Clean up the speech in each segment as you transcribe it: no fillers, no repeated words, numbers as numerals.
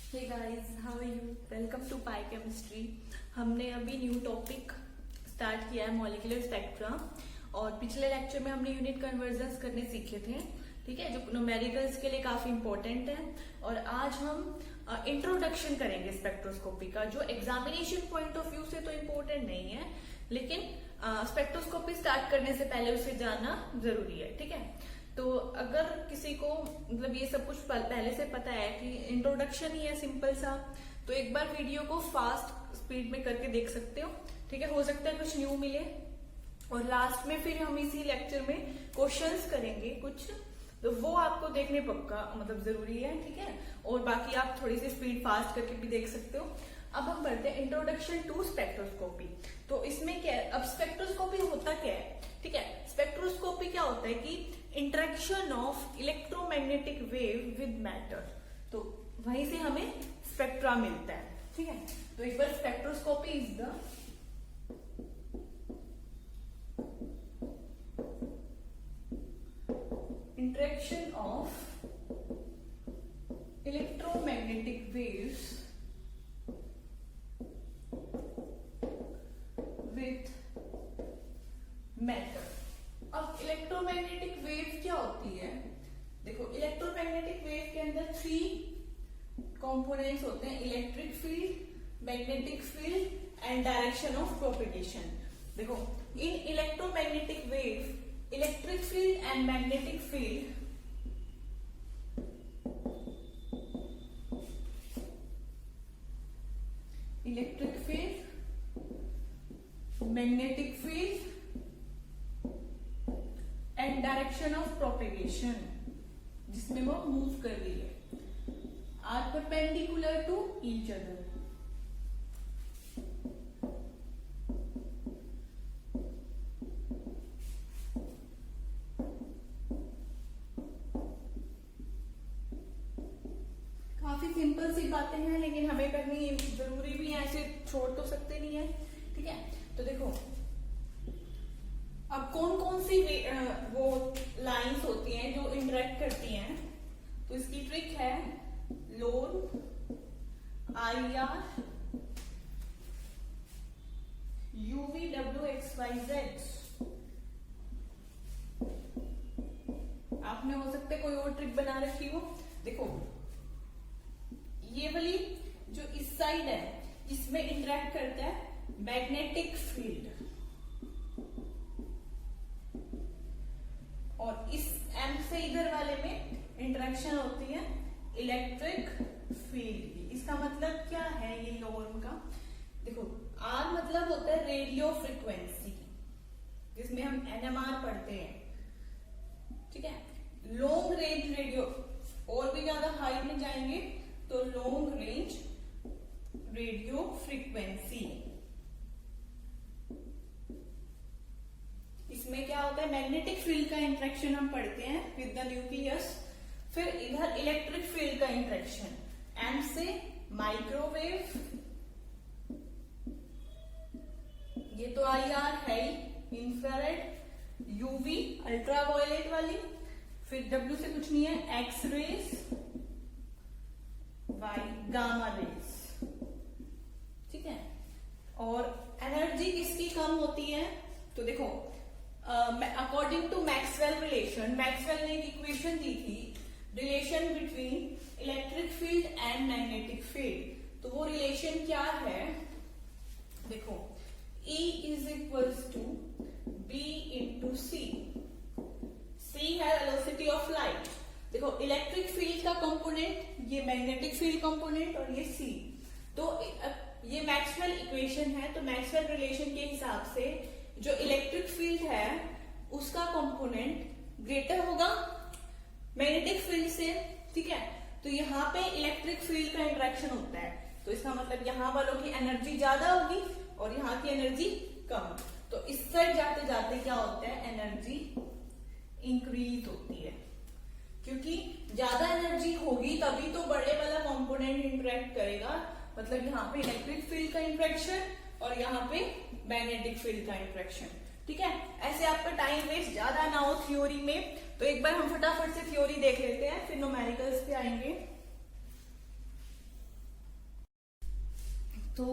Hey guys, how are you? Welcome to pi chemistry. हमने अभी new topic start किया है, मॉलिक्यूलर स्पेक्ट्रा। और पिछले लेक्चर में हमने यूनिट कन्वर्जन्स करने सीखे थे, ठीक है, जो न्यूमेरिकल्स के लिए काफी इंपॉर्टेंट है। और आज हम इंट्रोडक्शन करेंगे स्पेक्ट्रोस्कोपी का, जो एग्जामिनेशन पॉइंट ऑफ व्यू से तो इम्पोर्टेंट नहीं है, लेकिन स्पेक्ट्रोस्कोपी स्टार्ट करने से पहले उसे जानना जरूरी है, ठीक है। तो अगर किसी को मतलब ये सब कुछ पहले से पता है कि इंट्रोडक्शन ही है सिंपल सा, तो एक बार वीडियो को फास्ट स्पीड में करके देख सकते हो, ठीक है। हो सकता है कुछ न्यू मिले, और लास्ट में फिर हम इसी लेक्चर में क्वेश्चंस करेंगे कुछ, तो वो आपको देखने पक्का मतलब जरूरी है, ठीक है। और बाकी आप थोड़ी सी स्पीड फास्ट करके भी देख सकते हो। अब हम बढ़ते हैं इंट्रोडक्शन टू स्पेक्ट्रोस्कोपी। तो इसमें क्या है, अब स्पेक्ट्रोस्कोपी होता क्या है, ठीक है। स्पेक्ट्रोस्कोपी क्या होता है कि interaction of electromagnetic wave with matter, तो वहीं से हमें स्पेक्ट्रा मिलता है, ठीक है। तो एक बार spectroscopy is the interaction of electromagnetic waves with matter। अब इलेक्ट्रोमैग्नेटिक वेव क्या होती है? देखो, इलेक्ट्रोमैग्नेटिक वेव के अंदर 3 कंपोनेंट्स होते हैं, electric field, magnetic field and direction of propagation. देखो, in electromagnetic wave, electric field and magnetic field magnetic field and direction of propagation, जिसमें वो मूव कर रही है, are perpendicular to each other. काफी सिंपल सी बातें हैं, लेकिन हमें करनी जरूरी भी है, ऐसे छोड़ तो सकते नहीं है, ठीक है। तो देखो, अब कौन कौन सी वो लाइंस होती हैं जो इंटरेक्ट करती हैं, तो इसकी ट्रिक है लोन, IR, UV, WXYZ। आपने हो सकता है कोई और ट्रिक बना रखी हो। देखो, ये वाली जो इस साइड है, इसमें इंटरेक्ट करता है मैग्नेटिक फील्ड, और इस M से इधर वाले में इंटरेक्शन होती है इलेक्ट्रिक फील्ड की। इसका मतलब क्या है ये लोन का? देखो, R मतलब होता है रेडियो फ्रीक्वेंसी, जिसमें हम NMR पढ़ते हैं, ठीक है। लॉन्ग रेंज रेडियो, और भी ज्यादा हाई में जाएंगे तो लॉन्ग रेंज रेडियो फ्रीक्वेंसी। इसमें क्या होता है, मैग्नेटिक फील्ड का इंटरेक्शन हम पढ़ते हैं विद द न्यूक्लियस। फिर इधर इलेक्ट्रिक फील्ड का इंटरेक्शन, एम से माइक्रोवेव, ये तो IR है ही, इंफ्रारेड, UV अल्ट्रावायलेट वाली, फिर W से कुछ नहीं है, X rays, Y gamma rays, ठीक है। और एनर्जी किसकी कम होती है? तो देखो, according to Maxwell relation, Maxwell ने एक इक्वेशन दी थी, relation between electric field and magnetic field. तो वो रिलेशन क्या है? देखो, E is equals to B into C। C है वेलोसिटी ऑफ लाइट। देखो, इलेक्ट्रिक फील्ड का कंपोनेंट ये मैग्नेटिक फील्ड कंपोनेंट, और ये C। तो ये मैक्सवेल इक्वेशन है, तो मैक्सवेल रिलेशन के हिसाब से जो इलेक्ट्रिक फील्ड है उसका कंपोनेंट ग्रेटर होगा मैग्नेटिक फील्ड से, ठीक है। तो यहाँ पे इलेक्ट्रिक फील्ड का इंटरेक्शन होता है, तो इसका मतलब यहाँ वालों की एनर्जी ज्यादा होगी और यहाँ की एनर्जी कम। तो इस साइड जाते जाते क्या होता है, एनर्जी इंक्रीज होती है, क्योंकि ज्यादा एनर्जी होगी तभी तो बड़े वाला कंपोनेंट इंटरेक्ट करेगा। मतलब यहाँ पे इलेक्ट्रिक फील्ड का इंटरेक्शन और यहाँ पे मैग्नेटिक फील्ड का इंटरेक्शन, ठीक है। ऐसे आपका टाइम वेस्ट ज्यादा ना हो थ्योरी में, तो एक बार हम फटाफट से थ्योरी देख लेते हैं, फिर न्यूमेरिकल्स पे आएंगे। तो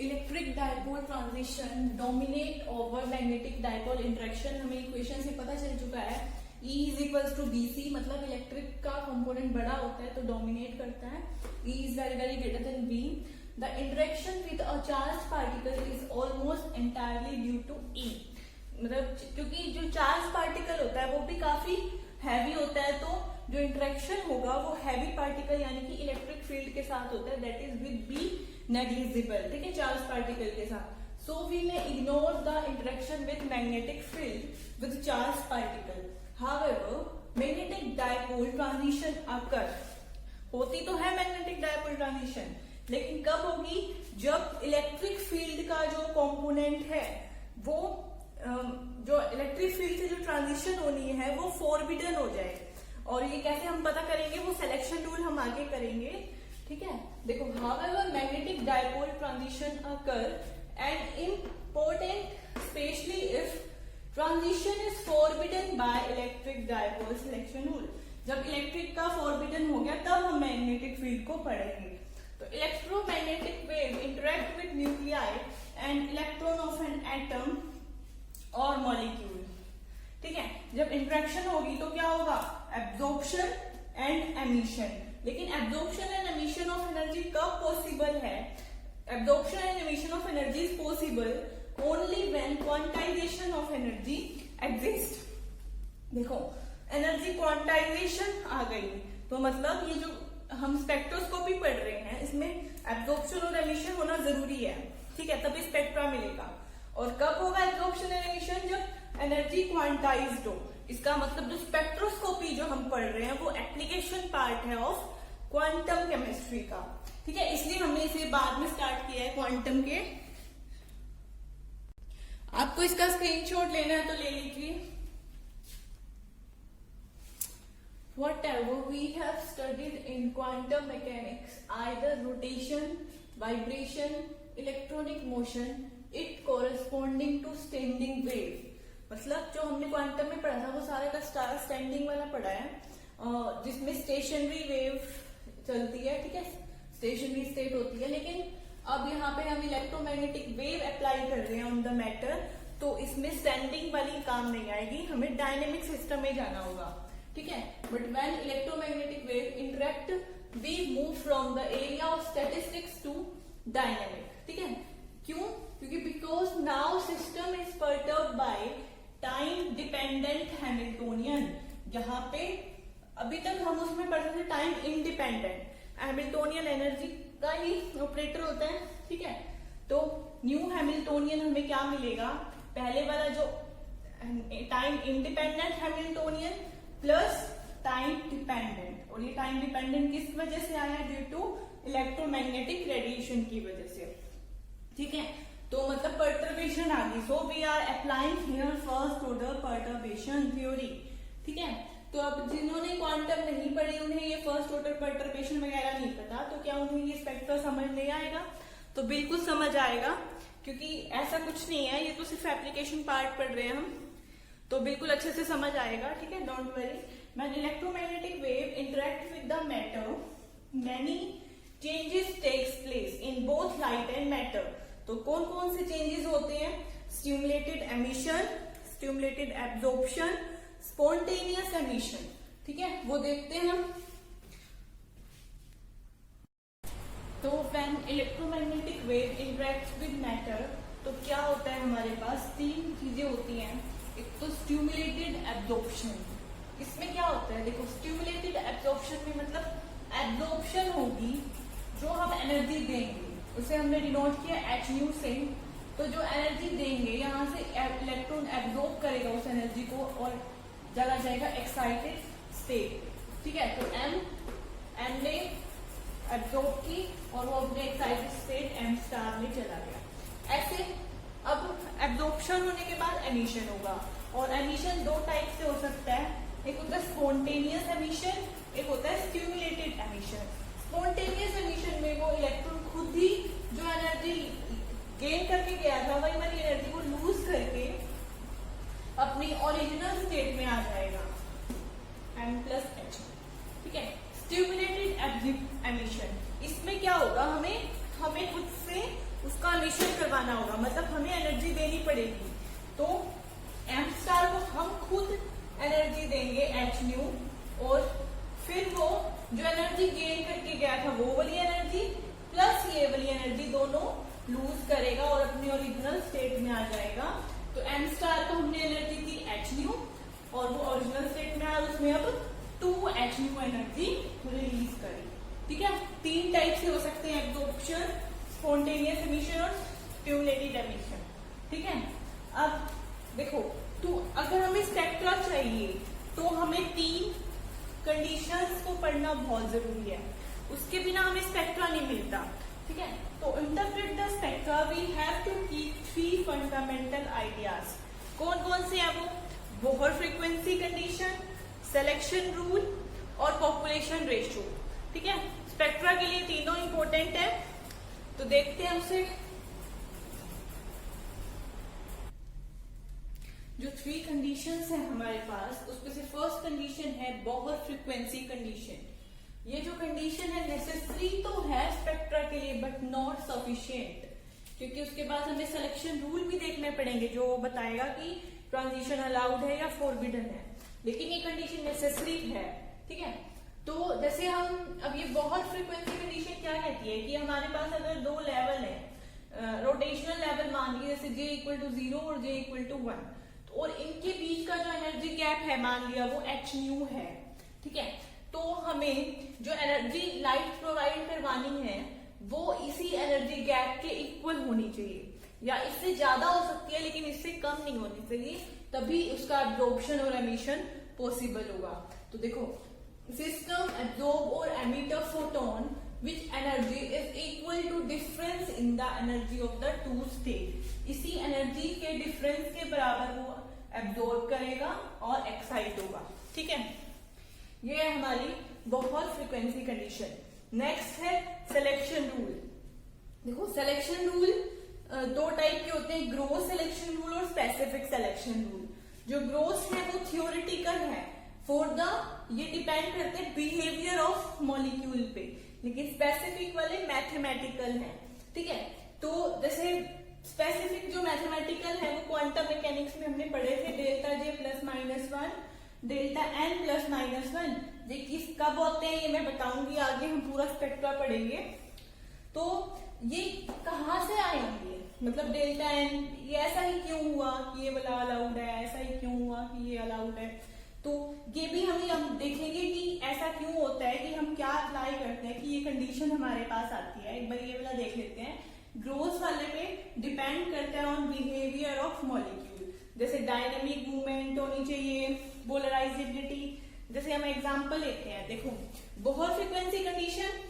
electric dipole transition dominate over magnetic dipole interaction, हमें इक्वेशन से पता चल चुका है E is equals to BC, मतलब इलेक्ट्रिक का कंपोनेंट बड़ा होता है तो डोमिनेट करता है, E is very very greater than B. The interaction with a charge particle is almost entirely due to E, मतलब क्योंकि जो चार्ज पार्टिकल होता है वो भी काफी हैवी होता है, तो जो इंटरेक्शन होगा वो हैवी पार्टिकल यानी कि इलेक्ट्रिक फील्ड के साथ होता है, that is with B negligible, ठीक है, चार्ज पार्टिकल के साथ. So we may ignore the interaction with magnetic field with charge particle. However magnetic dipole transition occur, होती तो है मैग्नेटिक डायपोल ट्रांजिशन, लेकिन कब होगी, जब इलेक्ट्रिक फील्ड का जो कंपोनेंट है वो जो इलेक्ट्रिक फील्ड से जो ट्रांजिशन होनी है वो फॉरबिडन हो जाए. और ये कैसे हम पता करेंगे, वो सिलेक्शन रूल हम आगे करेंगे, ठीक है. देखो, however magnetic dipole transition occur and important specially if transition is forbidden by electric dipole selection rule. जब इलेक्ट्रिक का फॉरबिडन हो गया तब हम मैग्नेटिक फील्ड को पढ़ेंगे. तो electromagnetic wave interact with nuclei and electron of an atom और मॉलिक्यूल, ठीक है. जब इंटरेक्शन होगी तो क्या होगा, एब्जॉर्प्शन एंड एमिशन. लेकिन absorption and emission of energy कब पॉसिबल है, absorption and emission of energy is possible only when quantization of energy exist. देखो, एनर्जी क्वांटाइजेशन आ गई तो मतलब ये जो हम स्पेक्ट्रोस्कोपी पढ़ रहे हैं इसमें एब्जॉर्प्शन और एमिशन होना जरूरी है, ठीक है, तभी स्पेक्ट्रा मिलेगा. और कब होगा एब्जॉर्प्शन एंड एमिशन, जब एनर्जी क्वांटाइज्ड हो. इसका मतलब जो स्पेक्ट्रोस्कोपी जो हम पढ़ रहे हैं वो एप्लीकेशन पार्ट है ऑफ क्वांटम केमिस्ट्री का, ठीक है, इसलिए हमने इसे बाद में स्टार्ट किया है क्वांटम के. आपको इसका स्क्रीनशॉट लेना है तो ले लीजिए. Whatever we have studied in quantum mechanics, either rotation, vibration, electronic motion, it corresponding to standing wave. मतलब जो हमने क्वांटम में पढ़ा था वो सारा का सारा स्टैंडिंग वाला पढ़ा है, जिसमें स्टेशनरी वेव चलती है, ठीक है, स्टेशनरी स्टेट होती है. लेकिन अब यहाँ पे हम इलेक्ट्रोमैग्नेटिक वेव अप्लाई कर रहे हैं ऑन द मैटर, तो इसमें स्टैंडिंग वाली काम नहीं आएगी, हमें डायनेमिक सिस्टम में जाना होगा, ठीक है. But when electromagnetic wave interact we move from the area of statistics to dynamic, ठीक है. क्यों, क्योंकि because now system is perturbed by time dependent Hamiltonian. जहां पे अभी तक हम उसमें पढ़ते थे टाइम इंडिपेंडेंट, हैमिल्टोनियन एनर्जी का ही ऑपरेटर होता है, ठीक है. तो न्यू हैमिल्टोनियन हमें क्या मिलेगा, पहले वाला जो time independent Hamiltonian plus time dependent. और ये टाइम डिपेंडेंट किस वजह से आया, ड्यू टू इलेक्ट्रोमैग्नेटिक रेडिएशन की वजह से, ठीक है. तो मतलब पर्टर्बेशन आ गई. So we are applying here first order perturbation theory, ठीक है. तो अब जिन्होंने क्वांटम नहीं पढ़ी उन्हें ये फर्स्ट ऑर्डर पर्टर्बेशन वगैरह नहीं पता, तो क्या उन्हें ये स्पेक्ट्रा समझ नहीं आएगा, तो बिल्कुल समझ आएगा, क्योंकि ऐसा कुछ नहीं है, ये तो सिर्फ एप्लीकेशन पार्ट पढ़ रहे हैं हम, तो बिल्कुल अच्छे से समझ आएगा, ठीक है, don't worry. When electromagnetic wave interact with the matter many changes takes place in both light and matter. तो कौन कौन से चेंजेस होते हैं, stimulated emission, stimulated absorption, spontaneous emission, ठीक है, वो देखते हैं हम. तो when electromagnetic wave interacts with matter, तो क्या होता है, हमारे पास तीन चीजें होती हैं. एक तो स्टिमुलेटेड एब्जॉर्प्शन. इसमें क्या होता है, देखो, स्टिमुलेटेड एब्जॉर्प्शन में मतलब एब्जॉर्प्शन होगी, जो हम एनर्जी देंगे उसे हमने डिनोट किया hν से. तो जो एनर्जी देंगे यहाँ से इलेक्ट्रॉन एब्जॉर्ब करेगा उस एनर्जी को और चला जाएगा एक्साइटेड स्टेट, ठीक है. तो m ने एब्जॉर्ब की और वो अपने एक्साइटेड स्टेट m स्टार में चला गया. ऐसे अब एब्जॉर्प्शन होने के बाद एमिशन होगा, और एमिशन दो टाइप से हो सकता है. एक होता है स्पॉन्टेनियस एमिशन, एक होता है स्टिमुलेटेड एमिशन. स्पॉन्टेनियस एमिशन में वो इलेक्ट्रॉन खुद ही जो एनर्जी गेन करके गया था वही वाली एनर्जी को लूज करके अपनी ओरिजिनल स्टेट में आ जाएगा, m+h, ठीक है. स्टिमुलेटेड एमिशन, इसमें क्या होगा, हमें हमें खुद से उसका एमिशन करवाना होगा, मतलब हमें एनर्जी देनी पड़ेगी। तो एम स्टार को हम खुद एनर्जी देंगे एच न्यू, और फिर वो जो एनर्जी गेन करके गया था वो वाली एनर्जी प्लस ये वाली एनर्जी दोनों लूज करेगा और अपनी ओरिजिनल स्टेट में आ जाएगा। तो एम स्टार को हमने एनर्जी दी एच न्यू और वो ओरिजिनल स्टेट में आया, उसमें अब 2 एच न्यू एनर्जी रिलीज करेगी। ठीक है, 3 टाइप से हो सकते हैं, एब्जॉर्प्शन, स्पॉन्टेनियस एमिशन और स्टिमुलेटेड एमिशन। ठीक है, अब देखो, तो अगर हमें स्पेक्ट्रा चाहिए तो हमें 3 कंडीशंस को पढ़ना बहुत जरूरी है, उसके बिना हमें स्पेक्ट्रा नहीं मिलता। ठीक है, तो interpret the spectra we have to keep 3 fundamental ideas. कौन कौन से है वो? Bohr frequency condition, selection rule और पॉपुलेशन रेशियो। ठीक है, स्पेक्ट्रा के लिए तीनों इंपॉर्टेंट है, तो देखते हैं उसे। जो 3 कंडीशंस है हमारे पास, उसमें से फर्स्ट कंडीशन है बोहर फ्रीक्वेंसी कंडीशन। ये जो कंडीशन है नेसेसरी तो है स्पेक्ट्रा के लिए बट नॉट सफिशिएंट, क्योंकि उसके बाद हमें सिलेक्शन रूल भी देखने पड़ेंगे जो बताएगा कि ट्रांजिशन अलाउड है या फोरबिडन है, लेकिन ये कंडीशन नेसेसरी है। ठीक है, तो जैसे हम अब ये बोहर फ्रीक्वेंसी कंडीशन क्या कहती है कि हमारे पास अगर 2 लेवल है, रोटेशनल लेवल मान लीजिए जैसे J इक्वल टू 0 और J इक्वल टू 1, और इनके बीच का जो एनर्जी गैप है मान लिया वो एच न्यू है। ठीक है, तो हमें जो एनर्जी लाइट प्रोवाइड करवानी है वो इसी एनर्जी गैप के इक्वल होनी चाहिए, या इससे ज्यादा हो सकती है लेकिन इससे कम नहीं होनी चाहिए, तभी उसका एब्जॉर्प्शन और एमिशन पॉसिबल होगा। तो देखो, सिस्टम एब्जॉर्ब और emit a photon which energy is equal to difference in the energy of the 2 state. इसी एनर्जी के डिफरेंस के बराबर वो एब्जॉर्ब करेगा और एक्साइट होगा। ठीक है, ये है हमारी बोहर फ्रीक्वेंसी कंडीशन। नेक्स्ट है सिलेक्शन रूल। देखो, सिलेक्शन रूल 2 टाइप के होते हैं, ग्रोस सिलेक्शन रूल और स्पेसिफिक सिलेक्शन रूल। जो ग्रोस है वो थियोरिटिकल है फॉर द, ये डिपेंड करते हैं बिहेवियर ऑफ मॉलिक्यूल पे, लेकिन स्पेसिफिक वाले मैथमेटिकल है। ठीक है, तो जैसे स्पेसिफिक जो मैथमेटिकल है वो क्वांटम मैकेनिक्स में हमने पढ़े थे, delta J plus minus 1, delta N plus minus 1। ये किस कब होते हैं ये मैं बताऊंगी आगे, हम पूरा स्पेक्ट्रा पढ़ेंगे। तो ये कहाँ से आए होंगे, मतलब डेल्टा N ये ऐसा ही क्यों हुआ कि ये वाला अलाउड है, ऐसा ही क्यों हुआ कि ये अलाउड है, तो ये भी हम देखेंगे कि ऐसा क्यों होता है, कि हम क्या अप्लाई करते हैं कि ये कंडीशन हमारे पास आती है। एक बार ये वाला देख लेते हैं। ग्रोथ वाले पे डिपेंड करता है ऑन बिहेवियर ऑफ मॉलिक्यूल, जैसे डायनेमिक मूवमेंट होनी चाहिए, पोलराइजेबिलिटी। जैसे हम एग्जांपल लेते हैं, देखो बोहर फ्रीक्वेंसी कंडीशन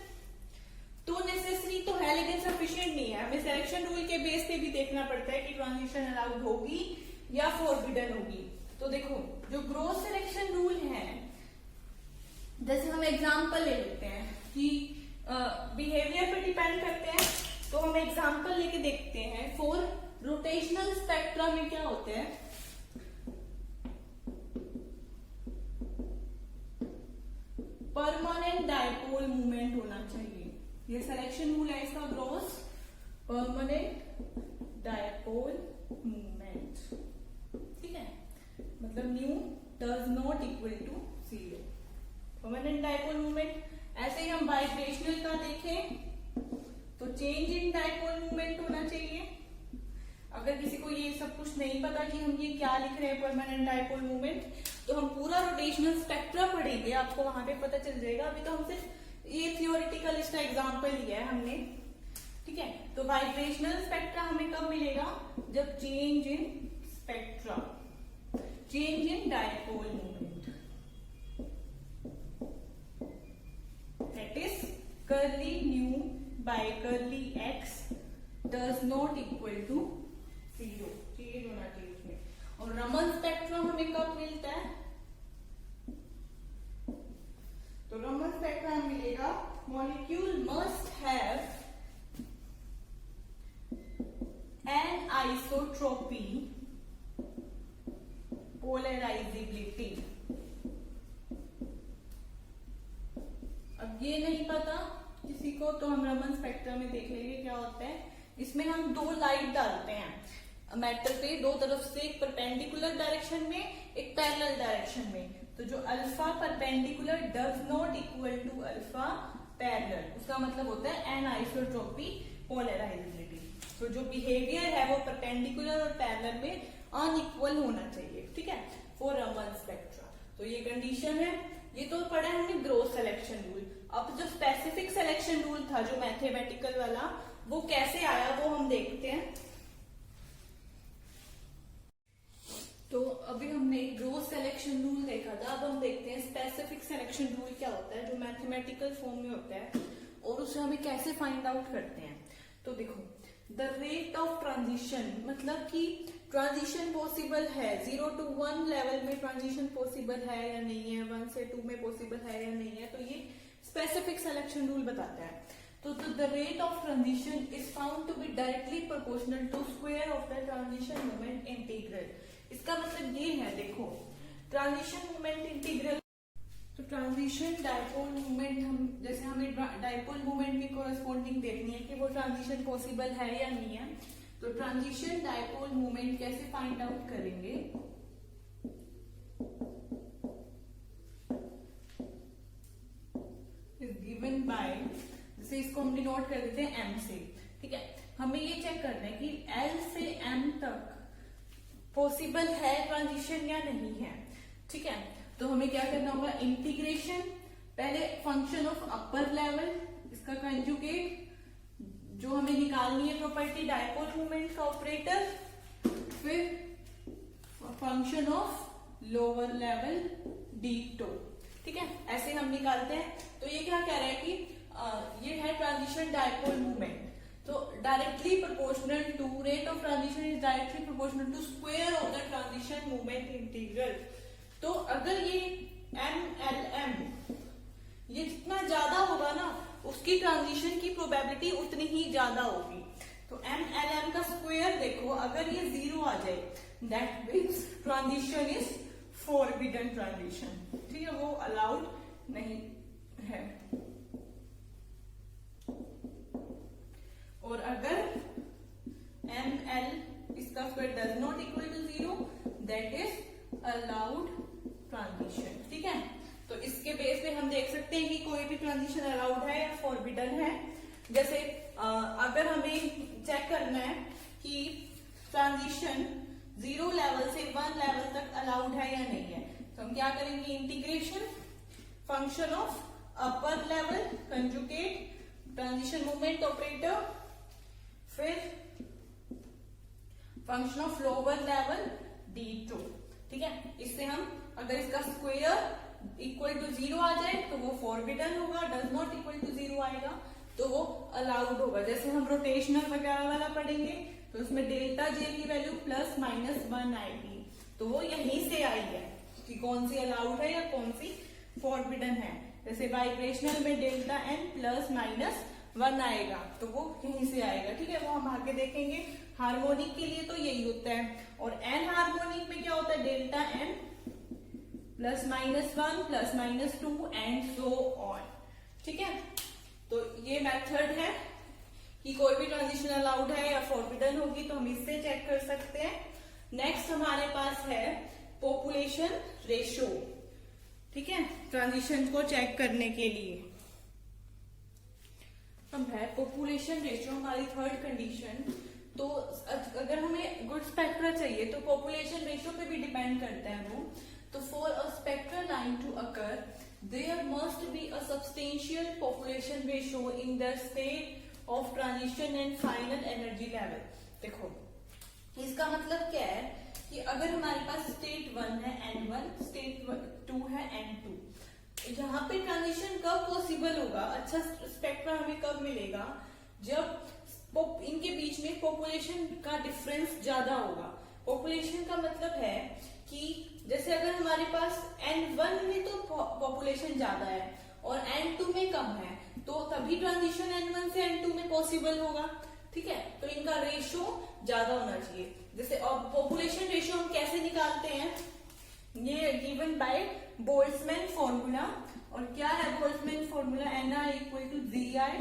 तो नेसेसरी तो है लेकिन सफिशिएंट नहीं है, हमें सिलेक्शन रूल के बेस पे भी देखना पड़ता है कि ट्रांजिशन अलाउड होगी या फोरबिडन होगी। तो देखो, जो ग्रोथ सिलेक्शन रूल है, जैसे हम एग्जांपल ले लेते हैं कि बिहेवियर पे डिपेंड करते हैं, तो हम एग्जांपल लेके देखते हैं। फॉर रोटेशनल स्पेक्ट्रा में क्या होते हैं, परमानेंट डायपोल मूवमेंट होना चाहिए, ये सिलेक्शन रूल है इसका। ग्रोथ परमानेंट डायपोल मूवमेंट, ठीक है, मतलब mu does not equal to 0, permanent dipole movement. ऐसे ही हम वाइब्रेशनल का देखें तो चेंज इन डायपोल मूवमेंट होना चाहिए। अगर किसी को ये सब कुछ नहीं पता कि हम ये क्या लिख रहे हैं परमानेंट डायपोल मूवमेंट, तो हम पूरा रोटेशनल स्पेक्ट्रा पढ़ेंगे, आपको वहां पे पता चल जाएगा। अभी तो हम सिर्फ ये थियोरिटिकल इसका एग्जांपल लिया है हमने, ठीक है। तो वाइब्रेशनल स्पेक्ट्रा हमें कब मिलेगा, जब change in spectra, change in dipole movement, that is curly mu by curly x does not equal to 0, change होना चाहिए उसमें। और रमन स्पेक्ट्रम हमें कब मिलता है, तो रमन स्पेक्ट्रम मिलेगा molecule must have an isotropy polarisability. अब ये नहीं पता किसी को, तो हम रमन स्पेक्ट्रम में देख लेंगे क्या होता है। इसमें हम दो लाइट डालते हैं मेटल पे, दो तरफ से, एक परपेंडिकुलर डायरेक्शन में, एक पैरेलल डायरेक्शन में। तो जो alpha perpendicular does not equal to alpha parallel, उसका मतलब होता है एनआइसोट्रोपी पोलराइजेबिलिटी। तो जो बिहेवियर है वो परपेंडिकुलर और पैरेलल में अनइक्वल होना चाहिए, ठीक है, फॉर रमन स्पेक्ट्रा। तो ये कंडीशन है। ये तो पढ़ा है हमने ग्रोस सिलेक्शन रूल। अब जो स्पेसिफिक सिलेक्शन रूल था जो मैथमेटिकल वाला, वो कैसे आया वो हम देखते हैं। तो अभी हमने ग्रोस सिलेक्शन रूल देखा था, अब हम देखते हैं स्पेसिफिक सिलेक्शन रूल क्या होता है, जो मैथमेटिकल फॉर्म में होता है, और उसे हमें कैसे फाइंड आउट करते हैं। तो देखो, द रेट ऑफ ट्रांजिशन, मतलब कि ट्रांजिशन पॉसिबल है, 0 to 1 लेवल में ट्रांजिशन पॉसिबल है या नहीं है, 1 से 2 में पॉसिबल है या नहीं है, तो ये स्पेसिफिक सिलेक्शन रूल बताता है। तो the rate of transition is found to be directly proportional to square of the transition moment integral. इसका मतलब ये है, देखो, ट्रांजिशन मोमेंट इंटीग्रल, तो ट्रांजिशन डायपोल मोमेंट, हम जैसे हमें डायपोल मोमेंट की कोरेस्पोंडिंग देखनी है कि वो ट्रांजिशन पॉसिबल है या नहीं है। तो ट्रांजिशन डायपोल मोमेंट कैसे फाइंड आउट करेंगे, इज गिवन बाय, जैसे इसको हम डिनोट कर देते हैं m से, ठीक है। हमें ये चेक करना है कि L से M तक पॉसिबल है ट्रांजिशन या नहीं है, ठीक है। तो हमें क्या करना होगा, इंटीग्रेशन, पहले फंक्शन ऑफ अपर लेवल, इसका कंजुगेट, जो हमें निकालनी है प्रॉपर्टी डायपोल मोमेंट का ऑपरेटर, फिर function of lower level d2, ठीक है, ऐसे हम निकालते हैं। तो ये क्या कह रहा है कि ये है ट्रांजिशन डायपोल मोमेंट, तो directly proportional to, rate of transition is directly proportional to square of the transition moment integral. तो अगर ये MLM ये जितना ज्यादा होगा ना, उसकी ट्रांजिशन की प्रोबेबिलिटी उतनी ही ज्यादा होगी। तो MLM का स्क्वायर देखो, अगर ये 0 आ जाए, that means transition is forbidden transition, ठीक है, वो अलाउड नहीं है। और अगर ML इसका square does not equal to 0, that is allowed transition, ठीक है। तो इसके बेस पे हम देख सकते हैं कि कोई भी ट्रांजिशन अलाउड है या फॉरबिडन है। जैसे अगर हमें चेक करना है कि ट्रांजिशन 0 लेवल से 1 लेवल तक अलाउड है या नहीं है, तो हम क्या करेंगे, integration, function of upper level conjugate transition moment operator, फिर function of lower level d2, ठीक है। इससे हम, अगर इसका स्क्वायर इक्वल टू 0 आ जाए तो वो फॉरबिडन होगा, डज नॉट इक्वल टू 0 आएगा तो वो अलाउड होगा। जैसे हम रोटेशनल वगैरह वाला पढ़ेंगे तो उसमें डेल्टा जे की वैल्यू +-1 आएगी, तो वो यहीं से आई है कि कौन सी अलाउड है या कौन सी फॉरबिडन है। जैसे वाइब्रेशनल में डेल्टा n +-1 आएगा, तो वो यहीं से आएगा, ठीक है, वो हम आगे देखेंगे। हार्मोनिक के लिए तो यही होता है, और एन हार्मोनिक में क्या होता है, delta n +-1 +-2 and so on, ठीक है। तो ये मेथड है कि कोई भी ट्रांजिशन अलाउड है या फॉरबिडन होगी, तो हम इससे चेक कर सकते हैं। नेक्स्ट हमारे पास है पॉपुलेशन रेशो, ठीक है, ट्रांजिशन को चेक करने के लिए। अब है पॉपुलेशन रेशो, हमारी थर्ड कंडीशन। तो अगर हमें गुड स्पेक्ट्रा चाहिए तो पॉपुलेशन रेशो पे भी डिपेंड करता है वो। तो for a spectral line to occur there must be a substantial population ratio in the state of transition and final energy level. देखो, इसका मतलब क्या है कि अगर हमारे पास स्टेट 1 है n1, स्टेट 2 है n2, यहाँ पे ट्रांजिशन कब पॉसिबल होगा, अच्छा स्पेक्ट्रा हमें कब मिलेगा, जब इनके बीच में पॉपुलेशन का डिफरेंस ज्यादा होगा। पॉपुलेशन का मतलब है कि जैसे अगर हमारे पास n1 में तो पॉपुलेशन ज्यादा है और n2 में कम है, तो तभी ट्रांजिशन n1 से n2 में पॉसिबल होगा, ठीक है। तो इनका रेशो ज्यादा होना चाहिए। जैसे पॉपुलेशन रेशो हम कैसे निकालते हैं, ये गिवन बाय बोल्ट्जमैन फॉर्मूला। और क्या है बोल्ट्जमैन फॉर्मूला, NR = 0 जी आई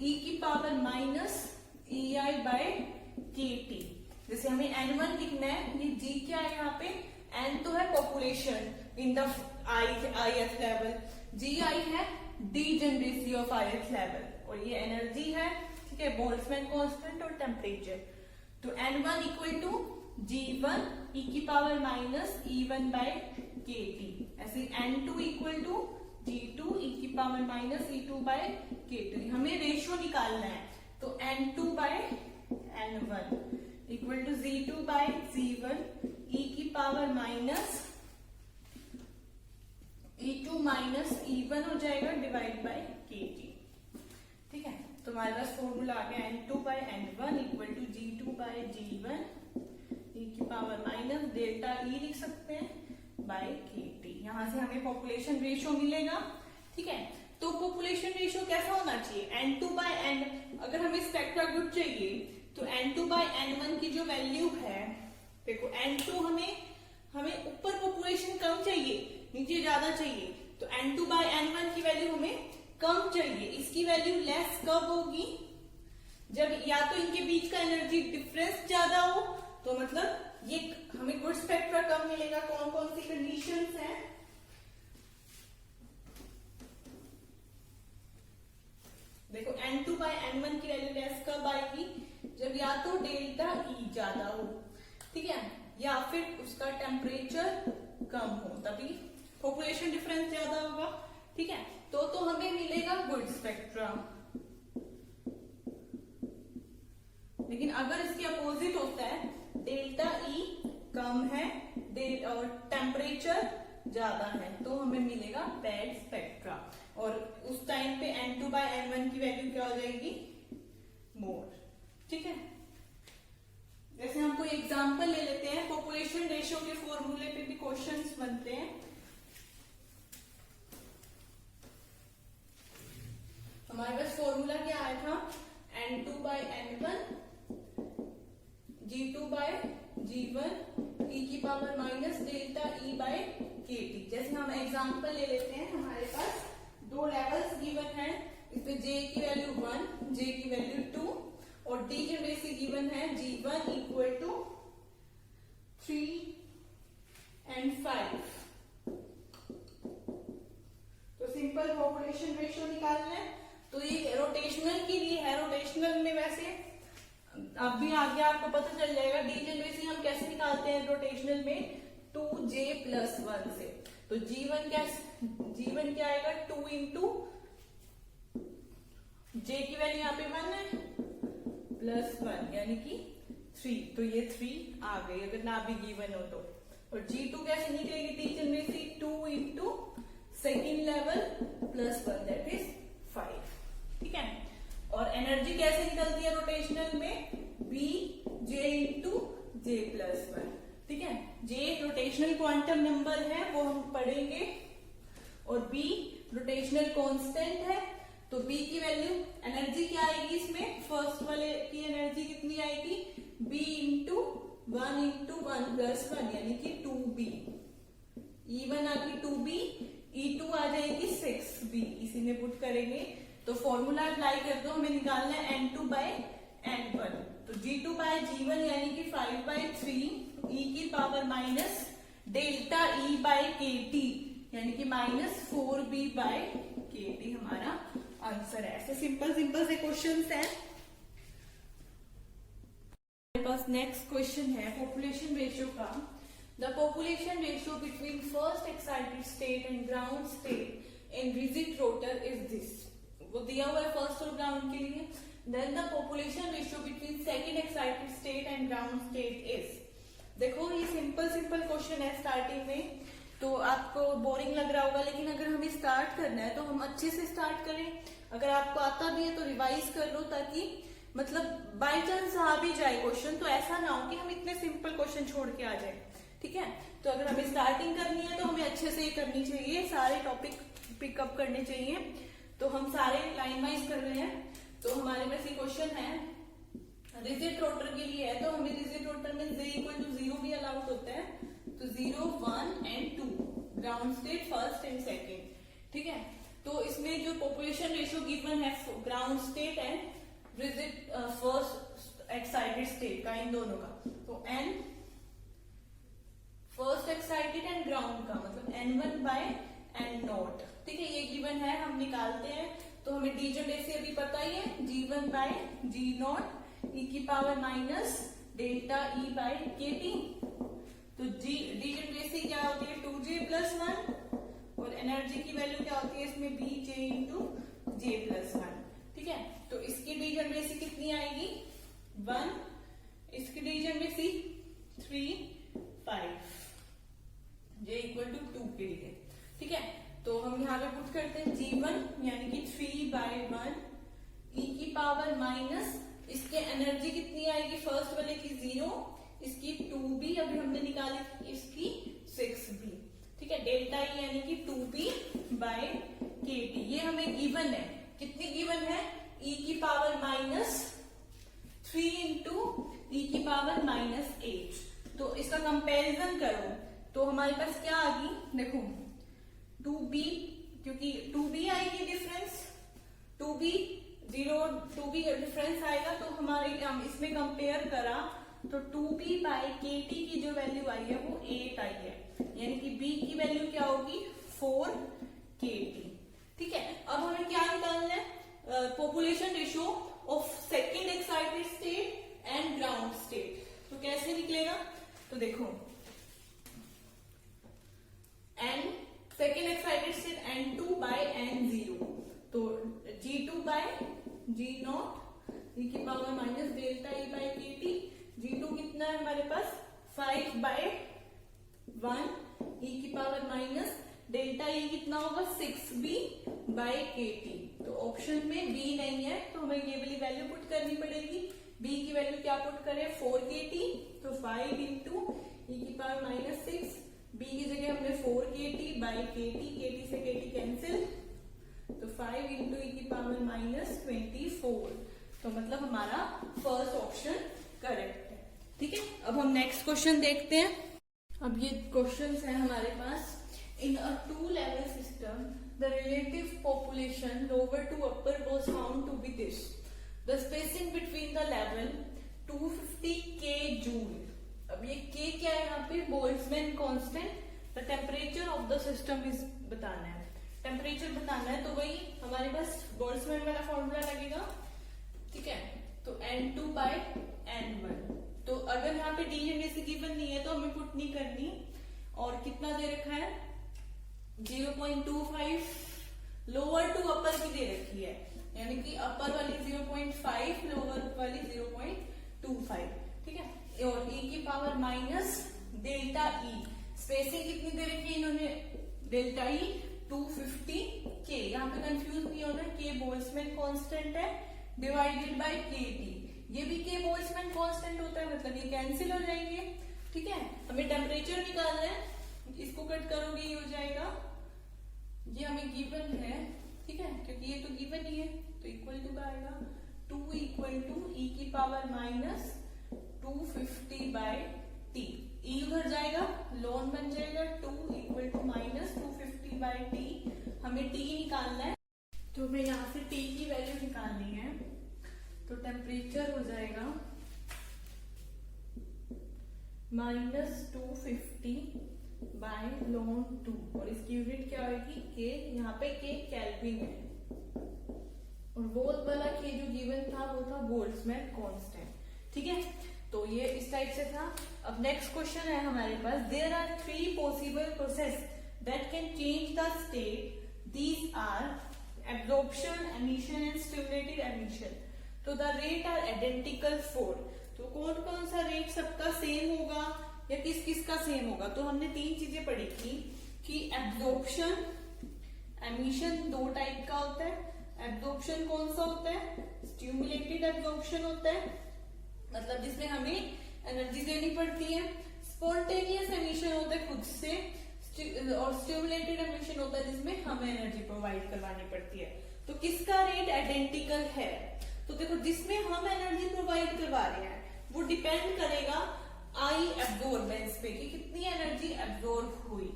ई की पावर माइनस ई आई बाय के टी। जैसे हमें N1 लिखना है, ये G क्या है यहाँ पे, N तो है population in the ith level, GI है डीजेनरेसी ऑफ ith लेवल, और ये एनर्जी है, ठीक है, बोल्ट्जमैन कांस्टेंट और टेम्परेचर। तो N1 equal to G1 e की power minus E1 by K T. ऐसे N2 equal to G2 e की power minus E2 by K T. हमें रेशियो निकालना है, तो N2 by N1 equal to Z2 by Z1 e की power minus E2 minus E1 हो जाएगा divide by K T. ठीक है, तो हमारे पास फॉर्मूला आ गया N2 by N1 equal to G2 by G1 e की पावर माइनस डेल्टा E लिख सकते हैं बाय के टी। यहां से हमें पॉपुलेशन रेशियो मिलेगा। ठीक है, तो पॉपुलेशन रेशियो कैसा होना चाहिए, N2 बाय N, अगर हमें स्पेक्ट्रा ग्रुप चाहिए तो N2 बाय N1 की जो वैल्यू है, देखो N2 हमें ऊपर पॉपुलेशन कम चाहिए, नीचे ज्यादा चाहिए, तो N2 बाय N1 की वैल्यू हमें कम चाहिए। इसकी वैल्यू लेस कब होगी, जब या तो इनके बीच का एनर्जी डिफरेंस ज्यादा हो, तो मतलब ये हमें गुड स्पेक्ट्रा कम मिलेगा। कौन कौन सी कंडीशंस हैं, देखो N2 बाय N1 की वैल्यू लेस कब आएगी, जब या तो डेल्टा E ज्यादा हो, ठीक है, या फिर उसका टेम्परेचर कम हो, तभी पॉपुलेशन डिफरेंस ज्यादा होगा। ठीक है, तो हमें मिलेगा गुड स्पेक्ट्रा। लेकिन अगर इसके अपोजिट होता है, डेल्टा E कम है और टेम्परेचर ज्यादा है, तो हमें मिलेगा बैड स्पेक्ट्रा, और उस टाइम पे N2 बाय N1 की वैल्यू क्या हो जाएगी, मोर। ठीक है, जैसे हम कोई एग्जांपल ले लेते हैं, पॉपुलेशन रेशियो के फॉर्मूले पे भी क्वेश्चंस बनते हैं। हमारे पास फॉर्मूला क्या आया था, N2 by N1 G2 by G1 e की power minus delta E by K T. जैसे हम एग्जांपल ले लेते हैं, हमारे पास दो लेवल्स गिवन है, इसमें J की वैल्यू 1, J की वैल्यू 2 और D की वैल्यू गिवन है G1 इक्वल टू 3 and 5। तो सिंपल पॉपुलेशन रेशियो निकालना है, तो ये रोटेशनल के लिए है। रोटेशनल में वैसे अब भी आगे आपको पता चल जाएगा, डीजेनरेसी हम कैसे निकालते हैं रोटेशनल में, 2J प्लस 1 से। तो G1 क्या आएगा, 2 इंटू J की वैल्यू यहाँ पे 1 है प्लस 1 यानी कि 3, तो ये 3 आ गई अगर ना भी गिवन हो तो। और G2 कैसे निकलेगी degeneracy, 2 into second level plus 1 that is 5। ठीक है, और एनर्जी कैसे निकलती है रोटेशनल में, B J into J plus 1। ठीक है, J रोटेशनल क्वांटम नंबर है, वो हम पढ़ेंगे, और B रोटेशनल कांस्टेंट है। तो B की वैल्यू, एनर्जी क्या आएगी इसमें, फर्स्ट वाले की एनर्जी कितनी आएगी, B इंटू 1 प्लस 1 यानी कि 2B। E1 आ गई 2B, E2 आ जाएगी 6B, इसी में पुट करेंगे तो फॉर्मूला अप्लाई कर दो, हमें निकालना है N2 बाय N1। तो G2 बाय G1 यानी कि 5 बाय 3 E की power minus delta E by K T यानी कि minus 4B by K T हमारा आंसर है। ऐसे सिंपल से क्वेश्चंस हैं। हमारे पास नेक्स्ट क्वेश्चन है पॉपुलेशन रेशियो का। The population ratio between first excited state and ground state in rigid rotor is this. वो दिया हुआ है फर्स्ट और ग्राउंड के लिए। Then the population ratio between second excited state and ground state is. देखो ये सिंपल क्वेश्चन है स्टार्टिंग में, तो आपको बोरिंग लग रहा होगा, लेकिन अगर हमें स्टार्ट करना है तो हम अच्छे से स्टार्ट करें। अगर आपको आता भी है तो रिवाइज कर लो, ताकि मतलब बाय चांस आ भी जाए क्वेश्चन तो ऐसा ना हो कि हम इतने सिंपल क्वेश्चन छोड़ के आ जाए। ठीक है, तो अगर हमें स्टार्टिंग करनी है तो हमें अच्छे से ये करनी चाहिए, सारे टॉपिक पिकअप करने चाहिए। तो हम सारे लाइन वाइज कर रहे हैं। तो हमारे पास ये क्वेश्चन है रिजिड रोटर के लिए है, तो हमें रिजिड रोटर में J इक्वल टू 0 भी अलाउड होता है, तो 0, 1 and 2 ground state first and second. ठीक है, तो इसमें जो पॉपुलेशन रेशियो गिवन है ground state and rigid first excited state का, इन दोनों का। तो n first excited and ground का मतलब n1 बाय n नॉट, ठीक है, ये गिवन है, हम निकालते हैं। तो हमें डीजनरेसी अभी पता ही है, g1 by g not e की power minus delta e by kt। तो जी डीजनरेसी क्या होती है 2j प्लस 1 और एनर्जी की वैल्यू क्या होती है इसमें bj इंटू j प्लस 1, ठीक है। तो इसकी डीजनरेसी कितनी आएगी 1, इसकी डीजनरेसी 3 5, j इक्वल टू 2 के लिए, ठीक है। तो हम यहाँ पे पुट करते हैं g1 यानी कि 3 बाय 1 e की पावर माइनस, इसके एनर्जी कितनी आएगी फर्स्ट वाले की 0, इसकी 2b अभी हमने निकाली, इसकी 6b, ठीक है। डेल्टा ई यानी कि 2b बाय kt, ये हमें गिवन है, कितनी गिवन है e की पावर माइनस 3 इंटू e की पावर माइनस 8। तो इसका कंपैरिजन करो तो हमारे पास क्या आ गई, देखो 2b, क्योंकि 2b आएगी डिफरेंस, 2b का डिफरेंस आएगा। तो हमारे इसमें कंपेयर करा तो 2b बाय kt की जो वैल्यू आई है वो 8 आई है, यानी कि b की वैल्यू क्या होगी 4 kt, ठीक है। अब हमें क्या निकालना है, population ratio of second excited state and ground state. तो कैसे निकलेगा, तो देखो n second excited state n2 by n0, तो g2 by g not e की power minus delta e by kt, g2 कितना है हमारे पास 5 बाय 1 e की पावर माइनस डेल्टा e कितना होगा 6b बाय kt। तो ऑप्शन में b नहीं है तो हमें ये वाली वैल्यू पुट करनी पड़ेगी, b की वैल्यू क्या पुट करें 4 kt, तो 5 इंटू e की पावर माइनस 6, b की जगह हमने 4 kt बाय kt, kt से kt कैंसिल, तो 5 इंटू e की पावर माइनस 24। तो मतलब हमारा फर्स्ट ऑप्शन करेक्ट है, ठीक है। अब हम नेक्स्ट क्वेश्चन देखते हैं। अब ये क्वेश्चंस हैं हमारे पास। In a 2 level system the relative population lower to upper was found to be this, the spacing between the level 250 k joule. अब ये k क्या है यहाँ पे Boltzmann constant, the temperature of the system is बताना है, temperature बताना है। तो वही हमारे पास बोल्ट्जमैन वाला फॉर्मूला लगेगा, ठीक है। तो n2 बाय n1, तो अगर यहाँ पे डीजनरेसी गिवन नहीं है तो हमें पुट नहीं करनी, और कितना दे रखा है 0.25, लोअर टू अपर की दे रखी है, यानी कि अपर वाली 0.5, लोअर वाली 0.25, ठीक है। और e की power minus delta E, spacing कितनी दे रखी है इन्होंने डेल्टा ई 250 k, यहाँ पे कंफ्यूज नहीं होना, k बोल्ट्जमैन कांस्टेंट है डिवाइडेड बाय kt, ये भी k बोल्ट्जमैन कांस्टेंट होता है, मतलब ये कैंसिल हो जाएंगे, ठीक है। हमें टेम्परेचर निकालना है, इसको कट करोगे ये हो जाएगा, ये हमें गिवन है, ठीक है, क्योंकि ये तो गिवन ही है, तो इक्वल टू का आएगा 2 इक्वल टू e की power minus 250 by t, e उधर जाएगा लॉन बन जाएगा 2 equal to minus 250 by t, हमें t निकालना है, तो हमें यहाँ से t की वैल्यू निकालनी है। तो टेम्परेचर हो जाएगा माइनस 250 बाय लॉन 2, और इसकी यूनिट क्या होगी k, यहाँ पे k केल्विन है, और बोल्ट वाला k जो गिवन था वो था बोल्ट्जमैन कांस्टेंट, ठीक है। तो ये इस टाइप से था। अब नेक्स्ट क्वेश्चन है हमारे पास, there are 3 possible process that can change the state, these are absorption, emission and stimulated emission. तो the rate are identical for, तो कौन कौन सा रेट सबका सेम होगा या किस किस का सेम होगा। तो हमने 3 चीजें पढ़ी थी कि एब्जॉर्प्शन, एमिशन 2 टाइप का होता है। एब्जॉर्प्शन कौन सा होता है, स्टिमुलेटेड एब्जॉर्प्शन होता है, मतलब जिसमें हमें एनर्जी देनी पड़ती है। स्पॉन्टेनियस एमिशन होता है खुद से, और स्टिमुलेटेड एमिशन होता है जिसमें हमें एनर्जी प्रोवाइड करवानी पड़ती है। तो किसका रेट आइडेंटिकल है, तो देखो जिसमें हम एनर्जी प्रोवाइड करवा रहे हैं वो डिपेंड करेगा आई एब्जॉर्बेंस पे कि कितनी एनर्जी एब्जॉर्ब हुई,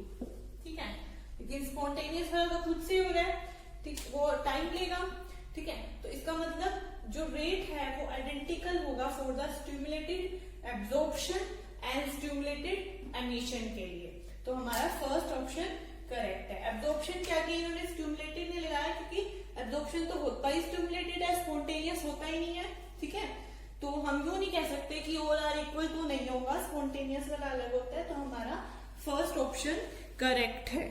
ठीक है। लेकिन स्पॉन्टेनियस वाला तो खुद से हो रहा है, ठीक, वो टाइम लेगा, ठीक है। तो इस जो रेट है वो आइडेंटिकल होगा for the stimulated absorption and stimulated emission के लिए। तो हमारा फर्स्ट ऑप्शन करेक्ट है। एब्जॉर्प्शन क्या किया इन्होंने, स्टिमुलेटेड ने लगाया, क्योंकि एब्जॉर्प्शन तो होता ही स्टिमुलेटेड है, स्पॉन्टेनियस होता ही नहीं है। ठीक है, तो हम यूं नहीं कह सकते कि ऑल आर इक्वल, तो नहीं होगा, स्पॉन्टेनियस वाला अलग होता है। तो हमारा फर्स्ट ऑप्शन करेक्ट है।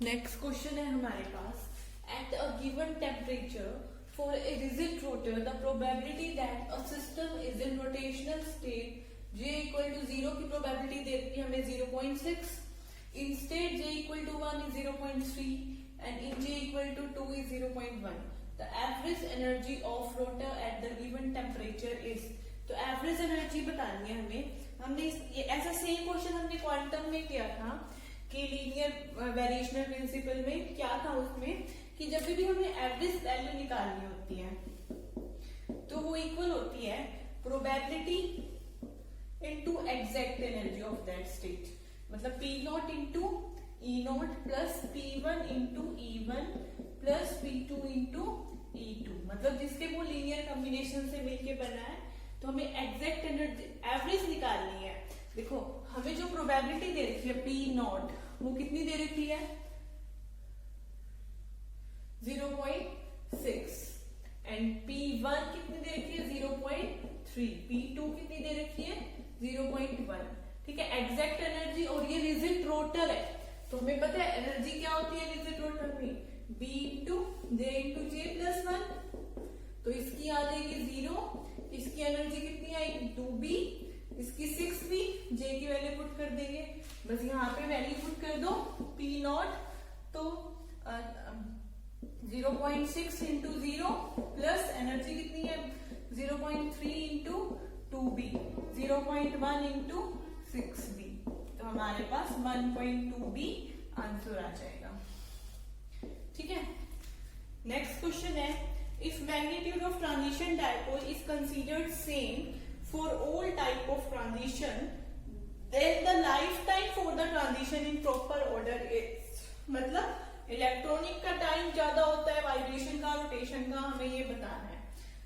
नेक्स्ट क्वेश्चन है हमारे पास, at a given temperature for a rigid rotor the probability that a system is in rotational state J equal to 0 की प्रोबेबिलिटी देती है हमें 0.6, in state J equal to 1 is 0.3 and in J equal to 2 is 0.1। The average energy of rotor at the given temperature is. तो average energy बतानी है हमें। हमने ये ऐसा सेम क्वेश्चन हमने क्वांटम में किया था कि लीनियर वेरिएशनल प्रिंसिपल में क्या था उसमें कि जब भी हमें एवरेज वैल्यू निकालनी होती है तो वो इक्वल होती है probability into exact energy of that state. मतलब P not into E not plus P1 into E1 plus P2 into E2। मतलब जिसके वो लीनियर कॉम्बिनेशन से मिलके बना है। तो हमें एग्जैक्ट एनर्जी एवरेज निकालनी है। देखो हमें जो प्रोबेबिलिटी दे रखी है P नॉट वो कितनी दे रखी है 0.6 एंड P1 कितनी दे रखी है 0.3, P2 कितनी दे रखी है 0.1। ठीक है, एग्जैक्ट एनर्जी, और ये रिजिड रोटर है तो हमें पता है एनर्जी क्या होती है रिजिड रोटर में, B into J into J plus 1। तो इसकी आ जाएगी 0, इसकी एनर्जी कितनी आएगी 2B, इसकी 6B, J की वैल्यू पुट कर देंगे, बस यहाँ पे वैल्यू पुट कर दो P नॉट। तो 0.6 इंटू 0 प्लस एनर्जी कितनी है 0.3 इंटू 2B, 0.1 इंटू 6B। तो हमारे पास 1.2B आंसर आ जाएगा। ठीक है, नेक्स्ट क्वेश्चन है, if magnitude of transition dipole is considered same for all type of transition then the life time for the transition in proper order is. मतलब electronic का time ज्यादा होता है, वाइब्रेशन का, रोटेशन का, हमें ये बताना है।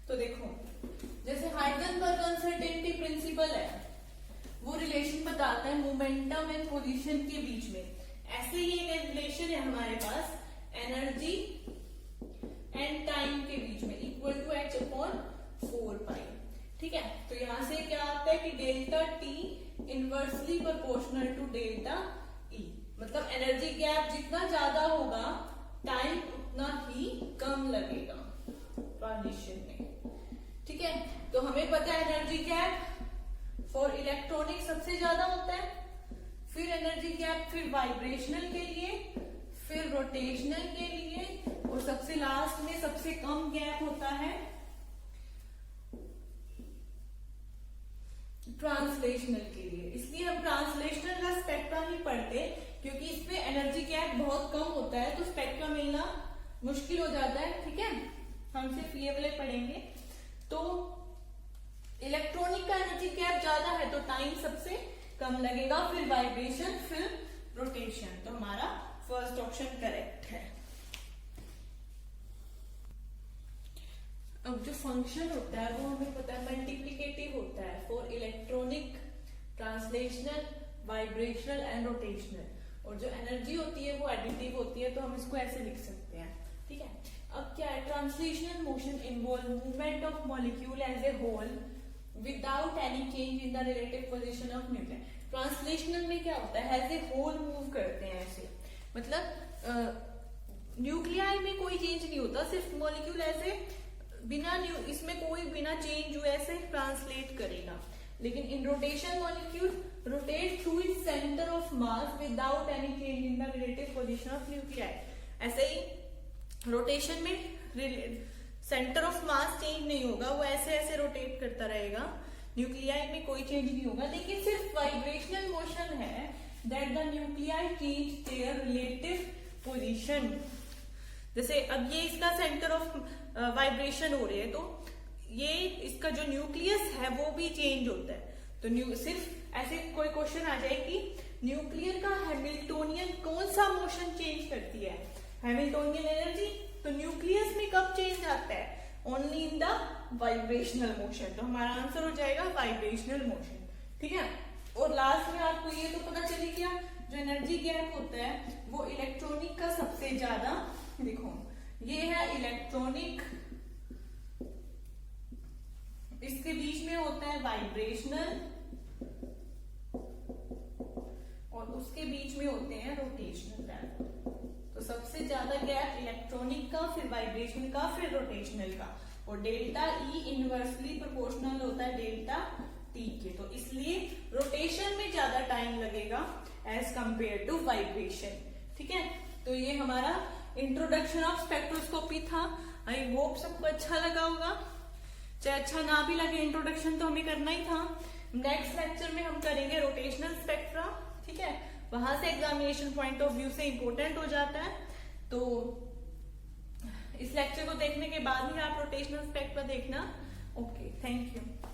तो देखो जैसे हाइजेनबर्ग अनसर्टेनिटी प्रिंसिपल है वो रिलेशन बताता है मोमेंटम एंड पोजीशन के बीच में। ऐसे ही एक रिलेशन है हमारे पास एनर्जी एंड टाइम के बीच में, इक्वल टू h/4π। ठीक है, तो यहां से क्या आता है कि delta T inversely proportional to delta E। मतलब एनर्जी गैप जितना ज्यादा होगा टाइम उतना ही कम लगेगा ट्रांजिशन में। ठीक है, तो हमें पता है एनर्जी गैप फॉर इलेक्ट्रॉनिक सबसे ज्यादा होता है, फिर एनर्जी गैप फिर वाइब्रेशनल के लिए, फिर रोटेशनल के लिए, और सबसे लास्ट में सबसे कम गैप होता है ट्रांसलेशनल के लिए। इसलिए हम ट्रांसलेशनल का स्पेक्ट्रम नहीं पढ़ते क्योंकि इसमें एनर्जी गैप बहुत कम होता है तो स्पेक्ट्रा मिलना मुश्किल हो जाता है। ठीक है, हम सिर्फ ये वाले पढ़ेंगे। तो इलेक्ट्रॉनिक का एनर्जी गैप ज्यादा है तो टाइम सबसे कम लगेगा, फिर वाइब्रेशन, फिर रोटेशन। तो हमारा फर्स्ट ऑप्शन करेक्ट है। अब जो फंक्शन होता है वो हमें पता है मल्टीप्लिकेटिव होता है for electronic, translational, vibrational and rotational, और जो एनर्जी होती है वो एडिटिव होती है। तो हम इसको ऐसे लिख सकते हैं। ठीक है, अब क्या है, translational motion involve movement of molecule as a whole without any change in the relative position of nucleus. Translational में क्या होता है, एज ए होल मूव करते हैं ऐसे, मतलब न्यूक्लियाई में कोई चेंज नहीं होता, सिर्फ मॉलिक्यूल ऐसे बिना इसमें कोई बिना चेंज हुए ऐसे ट्रांसलेट करेगा। लेकिन इन rotation molecule rotate through its centre of mass without any change in the relative position of nuclei. ऐसे ही रोटेशन में सेंटर ऑफ मास चेंज नहीं होगा, वो ऐसे ऐसे रोटेट करता रहेगा, न्यूक्लियाई में कोई चेंज नहीं होगा। लेकिन सिर्फ वाइब्रेशनल मोशन है that the nuclei change their relative position. जैसे अब ये इसका सेंटर ऑफ वाइब्रेशन हो रही है तो ये इसका जो न्यूक्लियस है वो भी चेंज होता है। तो सिर्फ ऐसे कोई क्वेश्चन आ जाए कि न्यूक्लियर का हैमिल्टोनियन कौन सा मोशन चेंज करती है, हैमिल्टोनियन एनर्जी, तो न्यूक्लियस में कब चेंज आता है, only in the vibrational motion. तो हमारा आंसर हो जाएगा वाइब्रेशनल मोशन, ठीक है। और लास्ट में आपको ये तो पता चली गया, जो एनर्जी गैप होता है वो इलेक्ट्रॉनिक का सबसे ज्यादा, देखो ये है इलेक्ट्रॉनिक, इसके बीच में होता है वाइब्रेशनल, और उसके बीच में होते हैं रोटेशनल गैप। तो सबसे ज्यादा गैप इलेक्ट्रॉनिक का, फिर वाइब्रेशनल का, फिर रोटेशनल का, और डेल्टा ई इनवर्सली प्रोपोर्शनल होता है डेल्टा टी के। तो इसलिए रोटेशन में ज्यादा टाइम लगेगा एज कंपेयर टू वाइब्रेशन, ठीक है। तो ये हमारा इंट्रोडक्शन ऑफ स्पेक्ट्रोस्कोपी था। आई होप सबको अच्छा लगा होगा, चाहे अच्छा ना भी लगे इंट्रोडक्शन तो हमें करना ही था। नेक्स्ट लेक्चर में हम करेंगे रोटेशनल स्पेक्ट्रा, ठीक है। वहां से एग्जामिनेशन पॉइंट ऑफ व्यू से इंपॉर्टेंट हो जाता है। तो इस लेक्चर को देखने के बाद ही आप रोटेशनल स्पेक्ट्रा देखना। Okay, thank you.